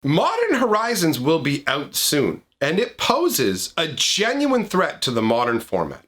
Modern Horizons will be out soon, and it poses a genuine threat to the modern format.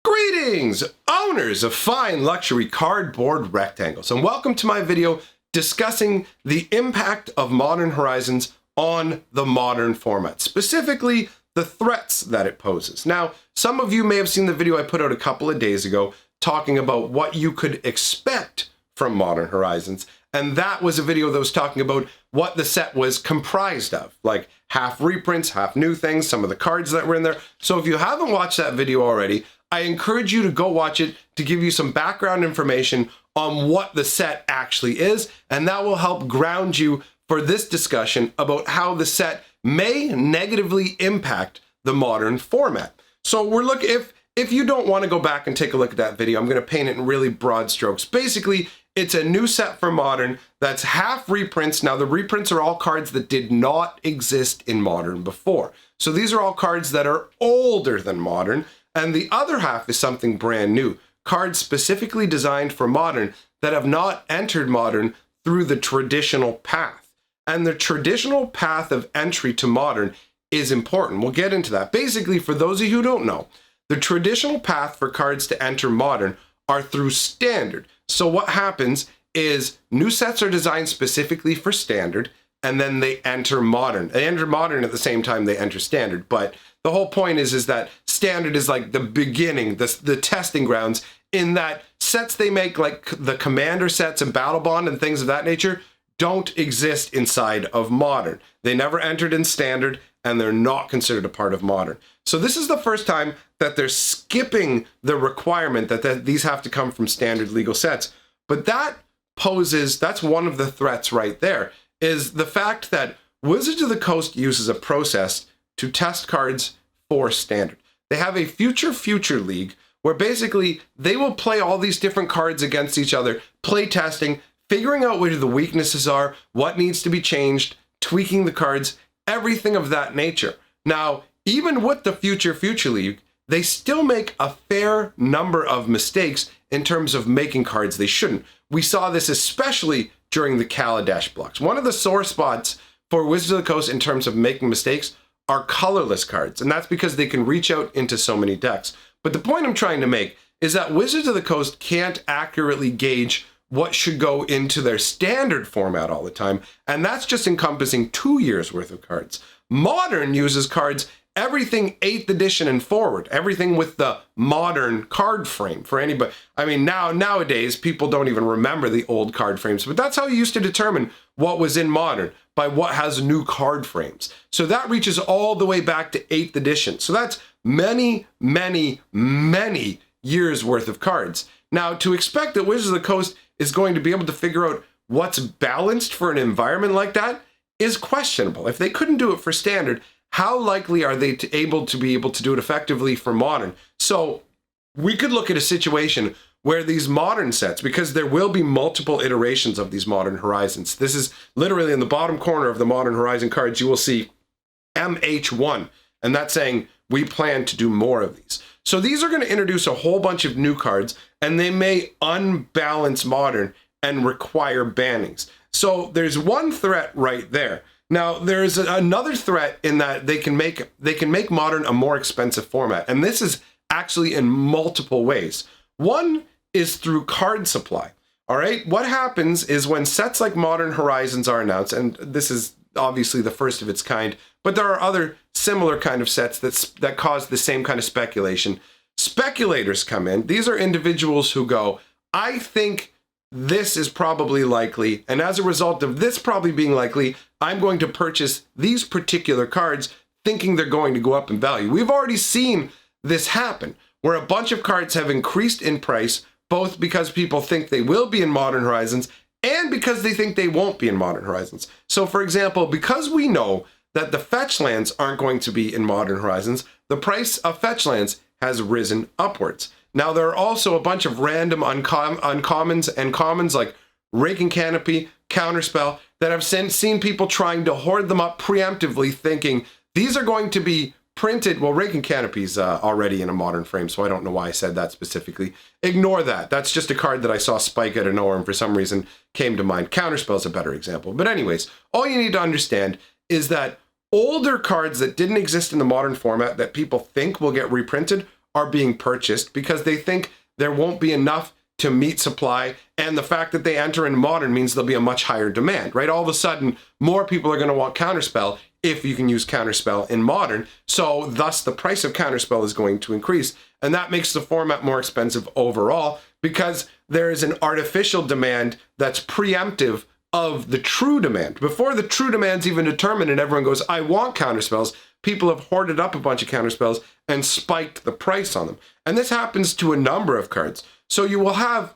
Greetings, owners of fine luxury cardboard rectangles, and welcome to my video discussing the impact of Modern Horizons on the modern format, specifically the threats that it poses. Now, some of you may have seen the video I put out a couple of days ago talking about what you could expect from Modern Horizons, and that was a video that was talking about what the set was comprised of, like half reprints, half new things, some of the cards that were in there. So if you haven't watched that video already, I encourage you to go watch it to give you some background information on what the set actually is, and that will help ground you for this discussion about how the set may negatively impact the modern format. So we're looking, if you don't want to go back and take a look at that video, I'm going to paint it in really broad strokes. Basically, it's a new set for Modern that's half reprints. Now, the reprints are all cards that did not exist in Modern before. So these are all cards that are older than Modern, and the other half is something brand new. Cards specifically designed for Modern that have not entered Modern through the traditional path. And the traditional path of entry to Modern is important. We'll get into that. Basically, for those of you who don't know, the traditional path for cards to enter Modern are through Standard. So what happens is new sets are designed specifically for Standard, and then they enter Modern. They enter Modern at the same time they enter Standard, but the whole point is that Standard is like the beginning, the testing grounds, in that sets they make, like the Commander sets and Battle Bond and things of that nature, don't exist inside of Modern. They never entered in Standard, and they're not considered a part of Modern. So this is the first time that they're skipping the requirement that these have to come from Standard legal sets. But that's one of the threats right there, is the fact that Wizards of the Coast uses a process to test cards for Standard. They have a future league where basically they will play all these different cards against each other, play testing, figuring out where the weaknesses are, what needs to be changed, tweaking the cards, everything of that nature. Now, even with the future league, they still make a fair number of mistakes in terms of making cards they shouldn't. We saw this especially during the Kaladesh blocks. One of the sore spots for Wizards of the Coast in terms of making mistakes are colorless cards, and that's because they can reach out into so many decks. But the point I'm trying to make is that Wizards of the Coast can't accurately gauge what should go into their Standard format all the time, and that's just encompassing 2 years worth of cards. Modern uses cards everything 8th edition and forward, everything with the modern card frame for anybody. I mean, nowadays, people don't even remember the old card frames, but that's how you used to determine what was in Modern, by what has new card frames. So that reaches all the way back to 8th edition. So that's many years worth of cards. Now, to expect that Wizards of the Coast is going to be able to figure out what's balanced for an environment like that is questionable. If they couldn't do it for Standard, how likely are they able to do it effectively for Modern? So we could look at a situation where these Modern sets, because there will be multiple iterations of these Modern Horizons. This is literally in the bottom corner of the Modern Horizon cards, you will see MH1, and that's saying we plan to do more of these. So these are going to introduce a whole bunch of new cards, and they may unbalance Modern and require bannings. So there's one threat right there. Now, there's another threat in that they can make Modern a more expensive format, and this is actually in multiple ways. One is through card supply. All right, what happens is when sets like Modern Horizons are announced, and this is obviously the first of its kind, but there are other similar kind of sets that cause the same kind of speculation. Speculators come in. These are individuals who go, I think this is probably likely, and as a result of this probably being likely, I'm going to purchase these particular cards thinking they're going to go up in value. We've already seen this happen, where a bunch of cards have increased in price, both because people think they will be in Modern Horizons and because they think they won't be in Modern Horizons. So for example, because we know that the fetch lands aren't going to be in Modern Horizons, the price of fetch lands has risen upwards. Now, there are also a bunch of random uncommons and commons like Raking Canopy, Counterspell, that I've seen people trying to hoard them up preemptively, thinking these are going to be printed, well, Rake and Canopy's already in a modern frame, so I don't know why I said that specifically. Ignore that. That's just a card that I saw spike out of nowhere and for some reason came to mind. Counterspell's a better example. But anyways, all you need to understand is that older cards that didn't exist in the modern format that people think will get reprinted are being purchased because they think there won't be enough to meet supply, and the fact that they enter in modern means there'll be a much higher demand, right? All of a sudden, more people are going to want Counterspell if you can use Counterspell in modern, so thus the price of Counterspell is going to increase, and that makes the format more expensive overall because there is an artificial demand that's preemptive of the true demand. Before the true demand's even determined and everyone goes, I want Counterspells, people have hoarded up a bunch of Counterspells and spiked the price on them. And this happens to a number of cards. So you will have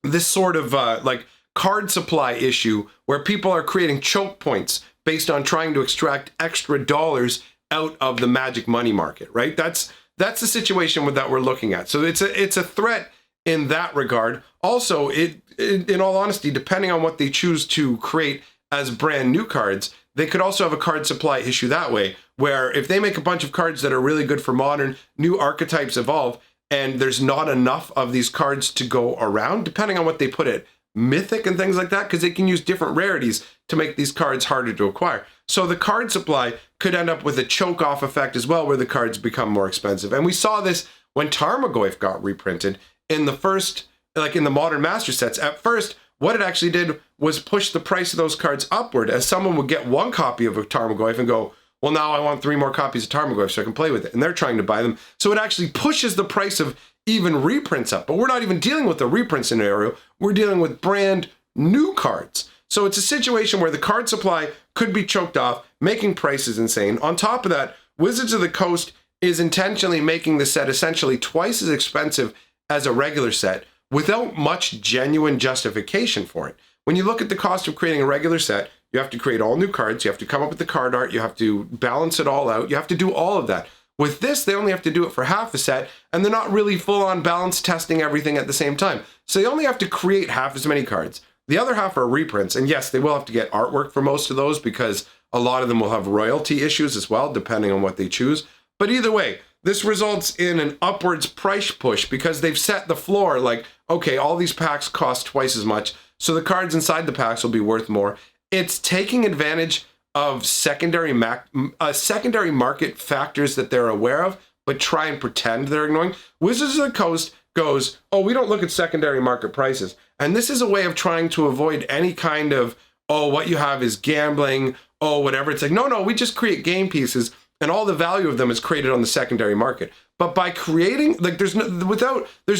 this sort of like card supply issue where people are creating choke points based on trying to extract extra dollars out of the magic money market, right? That's the situation that we're looking at. So it's a threat in that regard. Also, in all honesty, depending on what they choose to create as brand new cards, they could also have a card supply issue that way, where if they make a bunch of cards that are really good for modern, new archetypes evolve, and there's not enough of these cards to go around, depending on what they put at Mythic and things like that, because they can use different rarities to make these cards harder to acquire. So the card supply could end up with a choke-off effect as well, where the cards become more expensive. And we saw this when Tarmogoyf got reprinted in the first, like in the modern master sets. At first, what it actually did was push the price of those cards upward, as someone would get one copy of a Tarmogoyf and go, well, now I want 3 more copies of Tarmogoyf so I can play with it. And they're trying to buy them. So it actually pushes the price of even reprints up. But we're not even dealing with the reprint scenario. We're dealing with brand new cards. So it's a situation where the card supply could be choked off, making prices insane. On top of that, Wizards of the Coast is intentionally making the set essentially twice as expensive as a regular set without much genuine justification for it. When you look at the cost of creating a regular set, you have to create all new cards, you have to come up with the card art, you have to balance it all out, you have to do all of that. With this, they only have to do it for half a set, and they're not really full-on balance testing everything at the same time. So they only have to create half as many cards. The other half are reprints, and yes, they will have to get artwork for most of those because a lot of them will have royalty issues as well, depending on what they choose. But either way, this results in an upwards price push because they've set the floor like, okay, all these packs cost twice as much, so the cards inside the packs will be worth more. It's taking advantage of secondary market factors that they're aware of, but try and pretend they're ignoring. Wizards of the Coast goes, oh, we don't look at secondary market prices. And this is a way of trying to avoid any kind of, oh, what you have is gambling, oh, whatever. It's like, no, we just create game pieces and all the value of them is created on the secondary market. But by creating, like there's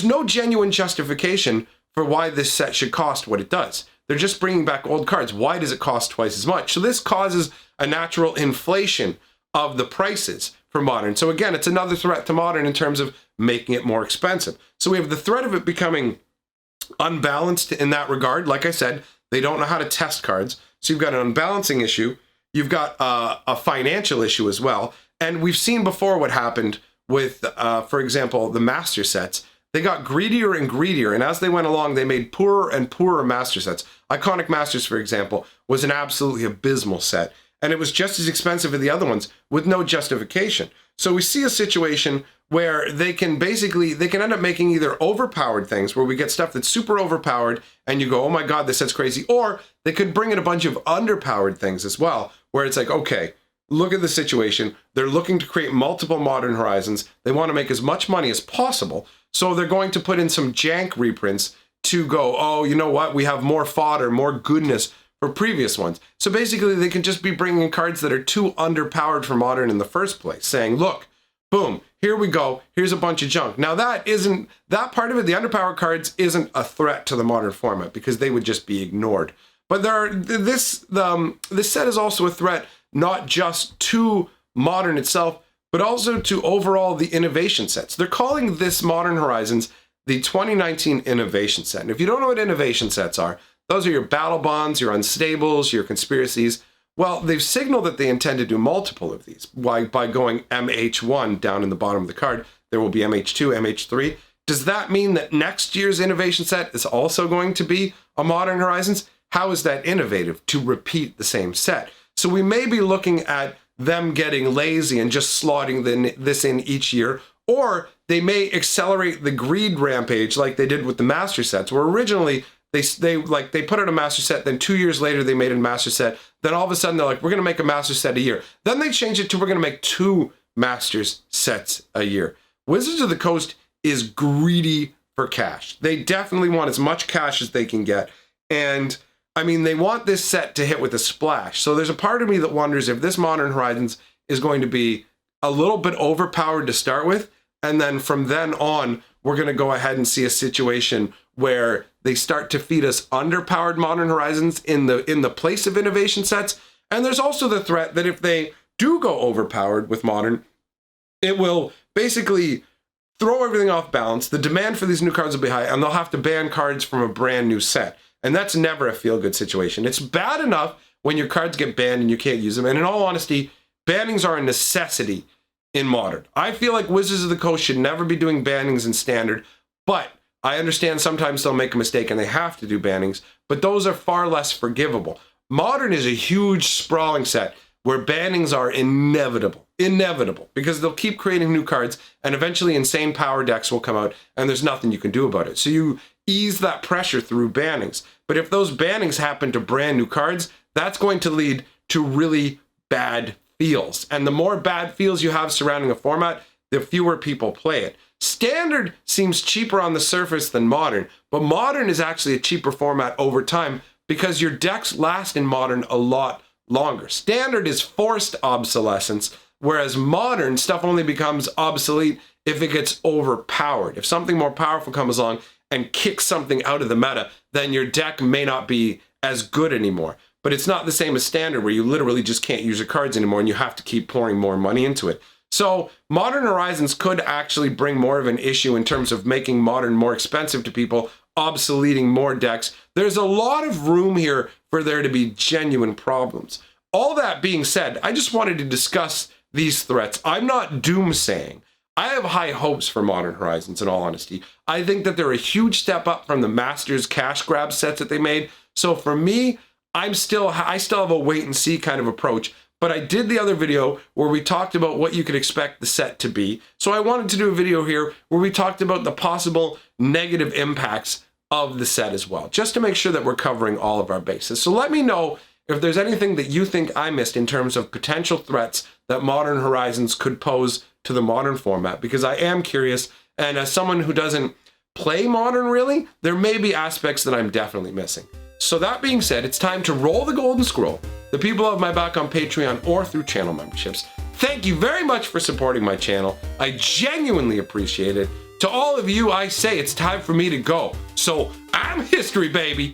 no genuine justification for why this set should cost what it does. They're just bringing back old cards. Why does it cost twice as much? So this causes a natural inflation of the prices for modern. So again, it's another threat to modern in terms of making it more expensive. So we have the threat of it becoming unbalanced in that regard. Like I said, they don't know how to test cards. So you've got an unbalancing issue. You've got a financial issue as well. And we've seen before what happened with, for example, the master sets. They got greedier and greedier, and as they went along, they made poorer and poorer master sets. Iconic Masters, for example, was an absolutely abysmal set, and it was just as expensive as the other ones with no justification. So we see a situation where they can end up making either overpowered things, where we get stuff that's super overpowered, and you go, oh my god, this set's crazy, or they could bring in a bunch of underpowered things as well, where it's like, okay, look at the situation. They're looking to create multiple Modern Horizons. They want to make as much money as possible. So they're going to put in some jank reprints to go, oh, you know what? We have more fodder, more goodness for previous ones. So basically, they can just be bringing in cards that are too underpowered for Modern in the first place, saying, look, boom, here we go. Here's a bunch of junk. Now that part of it, the underpowered cards isn't a threat to the Modern format because they would just be ignored. But this set is also a threat not just to Modern itself, but also to overall the innovation sets. They're calling this Modern Horizons the 2019 innovation set. And if you don't know what innovation sets are, those are your battle bonds, your unstables, your conspiracies. Well, they've signaled that they intend to do multiple of these by going MH1 down in the bottom of the card. There will be MH2, MH3. Does that mean that next year's innovation set is also going to be a Modern Horizons? How is that innovative to repeat the same set? So we may be looking at them getting lazy and just slotting this in each year, or they may accelerate the greed rampage like they did with the master sets, where originally they put out a master set, then 2 years later they made a master set, then all of a sudden they're like, we're gonna make a master set a year. Then they changed it to we're gonna make 2 masters sets a year. Wizards of the Coast is greedy for cash. They definitely want as much cash as they can get. And I mean, they want this set to hit with a splash. So there's a part of me that wonders if this Modern Horizons is going to be a little bit overpowered to start with, and then from then on, we're gonna go ahead and see a situation where they start to feed us underpowered Modern Horizons in the place of innovation sets. And there's also the threat that if they do go overpowered with Modern, it will basically throw everything off balance. The demand for these new cards will be high, and they'll have to ban cards from a brand new set. And that's never a feel-good situation. It's bad enough when your cards get banned and you can't use them. And in all honesty, bannings are a necessity in Modern. I feel like Wizards of the Coast should never be doing bannings in Standard, but I understand sometimes they'll make a mistake and they have to do bannings, but those are far less forgivable. Modern is a huge, sprawling set where bannings are inevitable, because they'll keep creating new cards and eventually insane power decks will come out and there's nothing you can do about it. So you ease that pressure through bannings. But if those bannings happen to brand new cards, that's going to lead to really bad feels. And the more bad feels you have surrounding a format, the fewer people play it. Standard seems cheaper on the surface than Modern, but Modern is actually a cheaper format over time because your decks last in Modern a lot longer. Standard is forced obsolescence, whereas Modern stuff only becomes obsolete if it gets overpowered. If something more powerful comes along and kicks something out of the meta, then your deck may not be as good anymore. But it's not the same as Standard, where you literally just can't use your cards anymore and you have to keep pouring more money into it. So Modern Horizons could actually bring more of an issue in terms of making Modern more expensive to people, obsoleting more decks. There's a lot of room here for there to be genuine problems. All that being said, I just wanted to discuss these threats. I'm not doomsaying. I have high hopes for Modern Horizons, in all honesty. I think that they're a huge step up from the Masters cash grab sets that they made. So for me, I still have a wait and see kind of approach. But I did the other video where we talked about what you could expect the set to be. So I wanted to do a video here where we talked about the possible negative impacts of the set as well, just to make sure that we're covering all of our bases. So let me know if there's anything that you think I missed in terms of potential threats that Modern Horizons could pose to the Modern format, because I am curious, and as someone who doesn't play Modern really, there may be aspects that I'm definitely missing. So that being said, it's time to roll the golden scroll. The people have my back on Patreon or through channel memberships. Thank you very much for supporting my channel. I genuinely appreciate it. To all of you, I say it's time for me to go. So I'm history, baby.